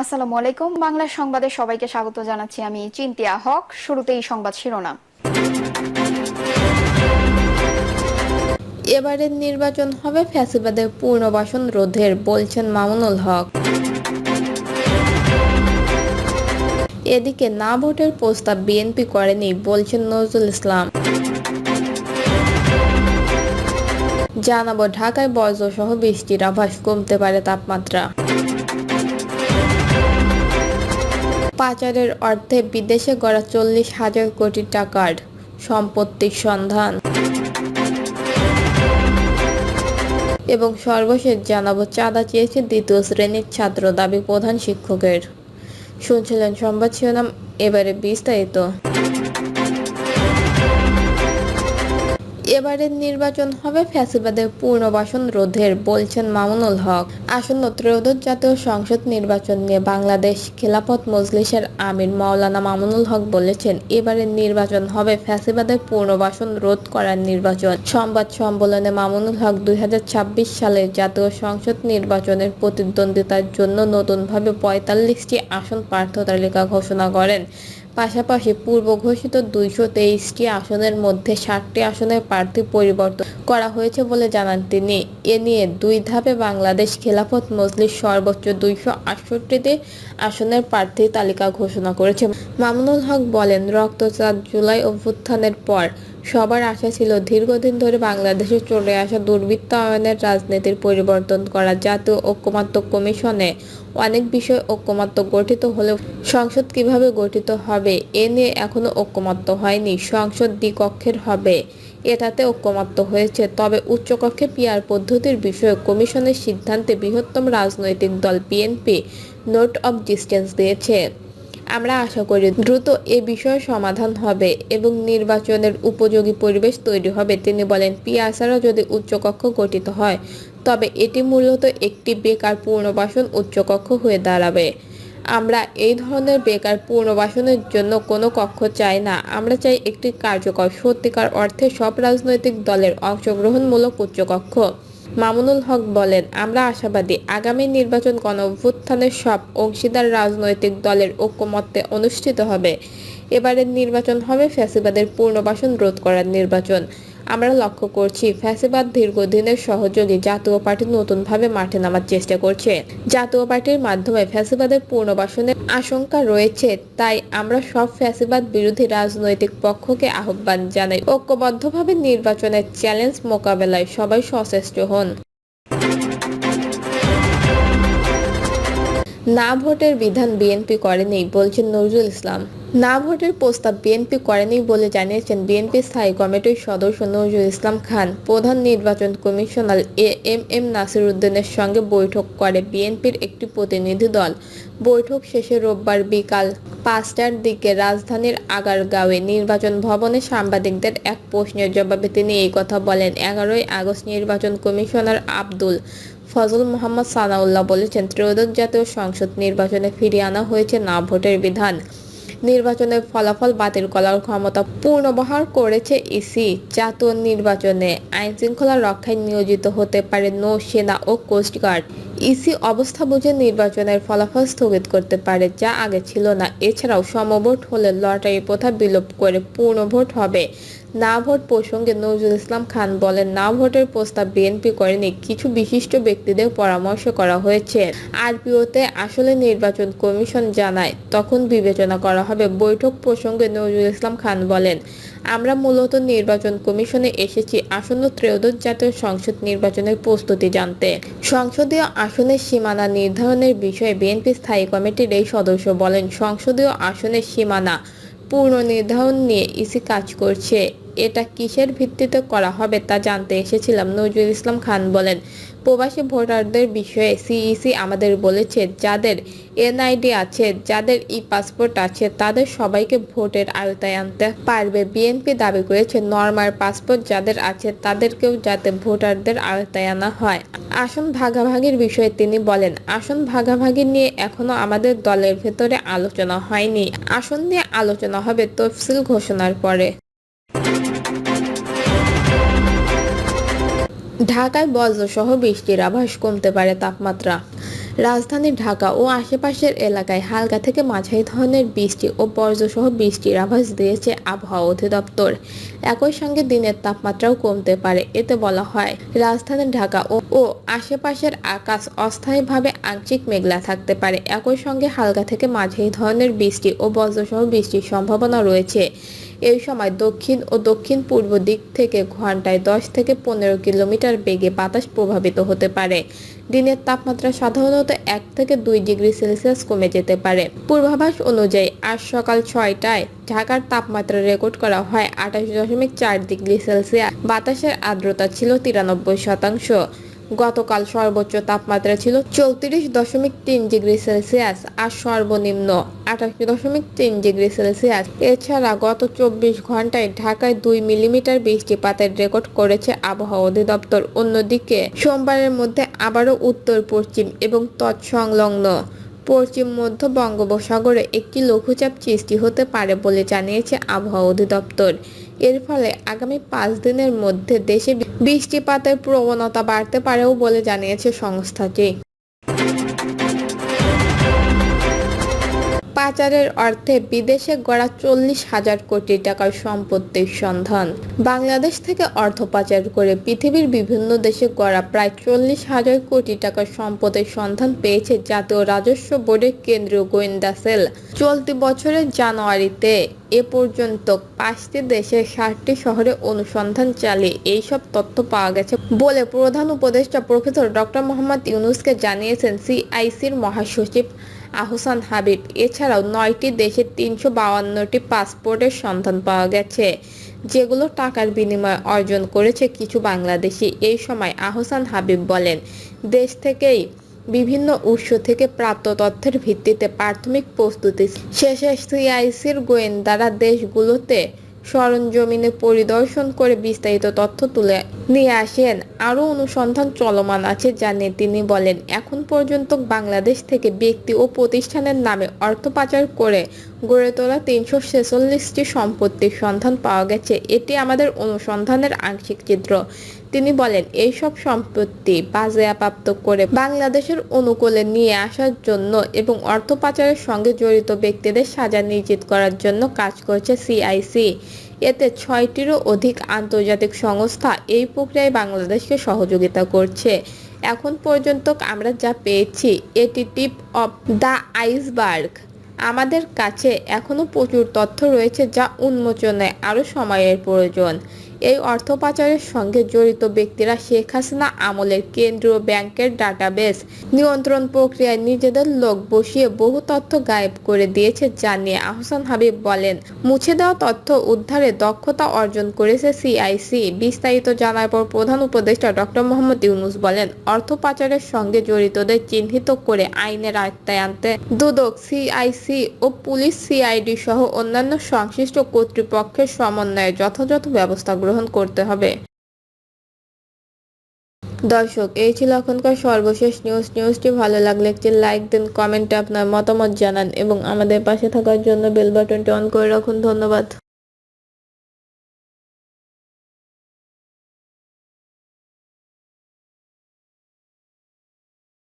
আসসালামু আলাইকুম। বাংলা সংবাদে সবাইকে স্বাগত জানাচ্ছি। আমি চিন্তিয়া হক। শুরুতেই সংবাদ শিরোনাম। এবারের নির্বাচন হবে ফ্যাসিবাদের পুনর্বাসন রোধের, বলছেন মামুনুল হক। এদিকে না ভোটের প্রস্তাব বিএনপি করেনি, বলছেন নজরুল ইসলাম। জানাবো ঢাকায় বজ্রসহ বৃষ্টির আভাস, কমতে পারে তাপমাত্রা। পাচারের অর্থে বিদেশে গড়া 40,000 কোটি টাকার সম্পত্তির সন্ধান। এবং সর্বশেষ জানাবো চাঁদা চেয়েছে দ্বিতীয় শ্রেণীর ছাত্র, দাবি প্রধান শিক্ষকের। শুনছিলেন সংবাদ শিরোনাম, এবারে বিস্তারিত। এবারের নির্বাচন হবে ফ্যাসিবাদের পুনর্বাসন রোধের, বলছেন মামুনুল হক। আসন্ন ত্রয়োদশ জাতীয় সংসদ নির্বাচন নিয়ে বাংলাদেশ খেলাফত মজলিসের আমির মাওলানা মামুনুল হক বলেছেন, এবারের নির্বাচন হবে ফ্যাসিবাদের পুনর্বাসন রোধ করার নির্বাচন। সংবাদ সম্মেলনে মামুনুল হক 2026 সালের জাতীয় সংসদ নির্বাচনের প্রতিদ্বন্দ্বিতার জন্য নতুনভাবে 45টি আসন প্রার্থী তালিকা ঘোষণা করেন। পাশাপাশি পূর্ব ঘোষিত 223টি আসনের মধ্যে 60টি আসনের প্রার্থী পরিবর্তন করা হয়েছে বলে জানান তিনি। এ নিয়ে দুই ধাপে বাংলাদেশ খেলাফত মজলিস সর্বোচ্চ 268টি আসনের প্রার্থী তালিকা ঘোষণা করেছে। মামুনুল হক বলেন, রক্তচাপ জুলাই অভ্যুত্থানের পর সবার আশা ছিল দীর্ঘদিন ধরে বাংলাদেশে চলে আসা দুর্বৃত্তায়নের রাজনীতির পরিবর্তন করা। জাতীয় ঐকমত্য কমিশনে অনেক বিষয় ঐকমত্য গঠিত হলেও সংসদ কিভাবে গঠিত হবে এ নিয়ে এখনো ঐকমত্য হয়নি। সংসদ দ্বিকক্ষের হবে, এটাতে ঐকমত্য হয়েছে। তবে উচ্চকক্ষে পিআর পদ্ধতির বিষয়ে কমিশনের সিদ্ধান্তে বৃহত্তম রাজনৈতিক দল বিএনপি নোট অব ডিসেন্ট দিয়েছে। আমরা আশা করি দ্রুত এ বিষয়ে সমাধান হবে এবং নির্বাচনের উপযোগী পরিবেশ তৈরি হবে। তিনি বলেন, পিআর ছাড়া যদি উচ্চকক্ষ গঠিত হয় তবে এটি মূলত একটি বেকার পুনর্বাসন উচ্চকক্ষ হয়ে দাঁড়াবে। আমরা এই ধরনের বেকার পুনর্বাসনের জন্য কোনো কক্ষ চাই না। আমরা চাই একটি কার্যকর, সত্যিকার অর্থে সব রাজনৈতিক দলের অংশগ্রহণমূলক উচ্চকক্ষ। মামুনুল হক বলেন, আমরা আশাবাদী আগামী নির্বাচন গণঅভ্যুত্থানের সব অংশীদার রাজনৈতিক দলের ঐকমত্যে অনুষ্ঠিত হবে। এবারের নির্বাচন হবে ফ্যাসিবাদের পুনর্বাসন রোধ করার নির্বাচন। আমরা লক্ষ্য করছি, ফ্যাসিবাদ দীর্ঘদিনের সহযোগী জাতীয় পার্টি নতুনভাবে মাঠে নামার চেষ্টা করছে। জাতীয় পার্টির মাধ্যমে ফ্যাসিবাদের পুনর্বাসনের আশঙ্কা রয়েছে। তাই আমরা সব ফ্যাসিবাদ বিরোধী রাজনৈতিক পক্ষকে আহ্বান জানাই, ঐক্যবদ্ধভাবে নির্বাচনের চ্যালেঞ্জ মোকাবেলায় সবাই সচেষ্ট হন। না ভোটের বিধান বিএনপি করেনি, বলছেন নজরুল ইসলাম। না ভোটের প্রস্তাব বিএনপি করেনি বলে জানিয়েছেন বিএনপি স্থায়ী কমিটির সদস্য নজরুল ইসলাম খান। প্রধান নির্বাচন কমিশনার এএমএম নাসির উদ্দিনের সঙ্গে বৈঠক করে বিএনপির একটি প্রতিনিধি দল। বৈঠক শেষে রোববার বিকাল 5টার দিকে রাজধানীর আগারগাঁওয়ে নির্বাচন ভবনে সাংবাদিকদের এক প্রশ্নের জবাবে তিনি এই কথা বলেন। 11ই আগস্ট নির্বাচন কমিশনার আব্দুল ফজল মোহাম্মদ সানাউল্লাহ বলেছেন, ত্রয়োদশ জাতীয় সংসদ নির্বাচনে ফিরিয়ে আনা হয়েছে না ভোটের বিধান। নির্বাচনের ফলাফল বাতিল করার ক্ষমতা পুনর্বহাল করেছে ইসি। জাতীয় নির্বাচনে আইনশৃঙ্খলা রক্ষায় নিয়োজিত হতে পারে নৌ, সেনা ও কোস্টগার্ড। ইসি অবস্থা বুঝে নির্বাচনের ফলাফল স্থগিত করতে পারে, যা আগে ছিল না। এছাড়াও সমভোট হলে লটারি প্রথা বিলোপ করে পূর্ণভোট হবে। না ভোট প্রসঙ্গে নজরুল ইসলাম খান বলেন, না ভোটের প্রস্তাব বিএনপি করেনি, কিছু বিশিষ্ট ব্যক্তিদের পরামর্শ করা হয়েছে। আরপিওতে আসলে নির্বাচন কমিশন জানায়, তখন বিবেচনা করা হবে। বৈঠক প্রসঙ্গে নজরুল ইসলাম খান বলেন, আমরা মূলত নির্বাচন কমিশনে এসেছি আসন্ন ত্রয়োদশ জাতীয় সংসদ নির্বাচনের প্রস্তুতি জানতে। সংসদীয় আসনের সীমানা নির্ধারণের বিষয়ে বিএনপি স্থায়ী কমিটির এই সদস্য বলেন, সংসদীয় আসনের সীমানা পুনর্নির্ধারণ নিয়ে ইসি কাজ করছে। এটা কিসের ভিত্তিতে করা হবে তা জানতে এসেছিলাম। নজরুল ইসলাম খান বলেন, প্রবাসী ভোটারদের বিষয়ে সিইসি আমাদের বলেছে, যাদের এনআইডি আছে, যাদের ই পাসপোর্ট আছে, তাদের সবাইকে ভোটের আওতায় আনতে পারবে। বিএনপি দাবি করেছে, নরমাল পাসপোর্ট যাদের আছে তাদেরকেও যাতে ভোটারদের আওতায় আনা হয়। আসন ভাগাভাগির বিষয়ে তিনি বলেন, আসন ভাগাভাগি নিয়ে এখনো আমাদের দলের ভেতরে আলোচনা হয়নি। আসন নিয়ে আলোচনা হবে তফসিল ঘোষণার পরে। ঢাকায় বজ্রসহ বৃষ্টির আভাস, কমতে পারে তাপমাত্রা। রাজধানী ঢাকা ও আশেপাশের এলাকায় হালকা থেকে মাঝারি ধরনের বৃষ্টি ও বজ্রসহ বৃষ্টির আভাস দিয়েছে আবহাওয়া অধিদপ্তর। একই সঙ্গে দিনের তাপমাত্রাও কমতে পারে। এতে বলা হয়, রাজধানী ঢাকা ও আশেপাশের আকাশ অস্থায়ীভাবে আংশিক মেঘলা থাকতে পারে। একই সঙ্গে হালকা থেকে মাঝারি ধরনের বৃষ্টি ও বজ্রসহ বৃষ্টির সম্ভাবনা রয়েছে। এই সময় দক্ষিণ ও দক্ষিণ পূর্ব দিক থেকে ঘন্টায় 10 থেকে 15 কিলোমিটার বেগে বাতাস প্রভাবিত হতে পারে। দিনের তাপমাত্রা সাধারণত 1 থেকে 2 ডিগ্রি সেলসিয়াস কমে যেতে পারে। পূর্বাভাস অনুযায়ী আজ সকাল 6টায় ঢাকার তাপমাত্রা রেকর্ড করা হয় 28.4 ডিগ্রি সেলসিয়াস। বাতাসের আর্দ্রতা ছিল 93%। গতকাল সর্বোচ্চ তাপমাত্রা ছিল 34.3 ডিগ্রি সেলসিয়াস, আর সর্বনিম্ন 28.3 ডিগ্রি সেলসিয়াস। এছাড়া গত 24 ঘন্টায় ঢাকায় 2 মিলিমিটার বৃষ্টিপাতের রেকর্ড করেছে আবহাওয়া অধিদপ্তর। অন্যদিকে সোমবারের মধ্যে আবারও উত্তর পশ্চিম এবং তৎসংলগ্ন পশ্চিম মধ্য বঙ্গোপসাগরে একটি লঘুচাপ সৃষ্টি হতে পারে বলে জানিয়েছে আবহাওয়া অধিদপ্তর। এর ফলে আগামী 5 দিনের মধ্যে দেশে বৃষ্টিপাতের প্রবণতা বাড়তে পারেও বলে জানিয়েছে সংস্থাটি। পাচারের অর্থে বিদেশে গড়া 40,000 কোটি টাকার সম্পত্তির সন্ধান। বাংলাদেশ থেকে অর্থ পাচার করে পৃথিবীর বিভিন্ন দেশে গড়া প্রায় 40,000 কোটি টাকার সম্পদের সন্ধান পেয়েছে জাতীয় রাজস্ব বোর্ডের কেন্দ্রীয় গোয়েন্দা সেল। চলতি বছরের জানুয়ারিতে এ পর্যন্ত 5টি দেশের 60টি শহরে অনুসন্ধান চালিয়ে এইসব তথ্য পাওয়া গেছে বলে প্রধান উপদেষ্টা প্রফেসর ডক্টর মোহাম্মদ ইউনূসকে জানিয়েছেন সিআইসির মহাসচিব আহসান হাবীব। এছাড়াও 9টি দেশে 352টি পাসপোর্টের সন্ধান পাওয়া গেছে, যেগুলো টাকার বিনিময়ে অর্জন করেছে কিছু বাংলাদেশি। এই সময় আহসান হাবীব বলেন, দেশ থেকেই বিভিন্ন উৎস থেকে প্রাপ্ত তথ্যের ভিত্তিতে প্রাথমিক প্রস্তুতি শেষে সিআইসির গোয়েন্দারা দেশগুলোতে সরেজমিনে পরিদর্শন করে বিস্তারিত তথ্য তুলে নিয়ে আসেন। আরও অনুসন্ধান চলমান আছে জানিয়ে তিনি বলেন, এখন পর্যন্ত বাংলাদেশ থেকে ব্যক্তি ও প্রতিষ্ঠানের নামে অর্থ পাচার করে গড়ে তোলা 346টি সম্পত্তির সন্ধান পাওয়া গেছে। এটি আমাদের অনুসন্ধানের আংশিক চিত্র। তিনি বলেন, এইসব সম্পত্তি বাজেয়াপ্ত করে বাংলাদেশের অনুকূলে নিয়ে আসার জন্য এবং অর্থ পাচারের সঙ্গে জড়িত ব্যক্তিদের সাজা নিশ্চিত করার জন্য কাজ করছে সিআইসি। এতে 6টিরও অধিক আন্তর্জাতিক সংস্থা এই প্রক্রিয়ায় বাংলাদেশকে সহযোগিতা করছে। এখন পর্যন্ত আমরা যা পেয়েছি এটি টিপ অফ দ্য আইসবার্গ। আমাদের কাছে এখনও প্রচুর তথ্য রয়েছে যা উন্মোচনে আরও সময়ের প্রয়োজন। এই অর্থ পাচারের সঙ্গে জড়িত ব্যক্তিরা শেখ হাসিনা আমলের কেন্দ্রীয় ব্যাংকের ডাটাবেস নিয়ন্ত্রণ প্রক্রিয়ায় নিজেদের লোক বসিয়ে বহু তথ্য গায়েব করে দিয়েছে জানিয়ে আহসান হাবীব বলেন, মুছে দেওয়া তথ্য উদ্ধারে দক্ষতা অর্জন করেছে সিআইসি। বিস্তারিত জানার পর প্রধান উপদেষ্টা ডক্টর মোহাম্মদ ইউনূস বলেন, অর্থ পাচারের সঙ্গে জড়িতদের চিহ্নিত করে আইনের আওতায় আনতে দুদক, সিআইসি ও পুলিশ, সিআইডি সহ অন্যান্য সংশ্লিষ্ট কর্তৃপক্ষের সমন্বয়ে যথাযথ ব্যবস্থা গ্রহণ করতে হবে। দর্শক, এই ছিল এখনকার সর্বশেষ নিউজটি ভালো লাগলে একটি লাইক দিন, কমেন্টে আপনার মতামত জানান এবং আমাদের পাশে থাকার জন্য বেল বাটনটি অন করে রাখুন। ধন্যবাদ।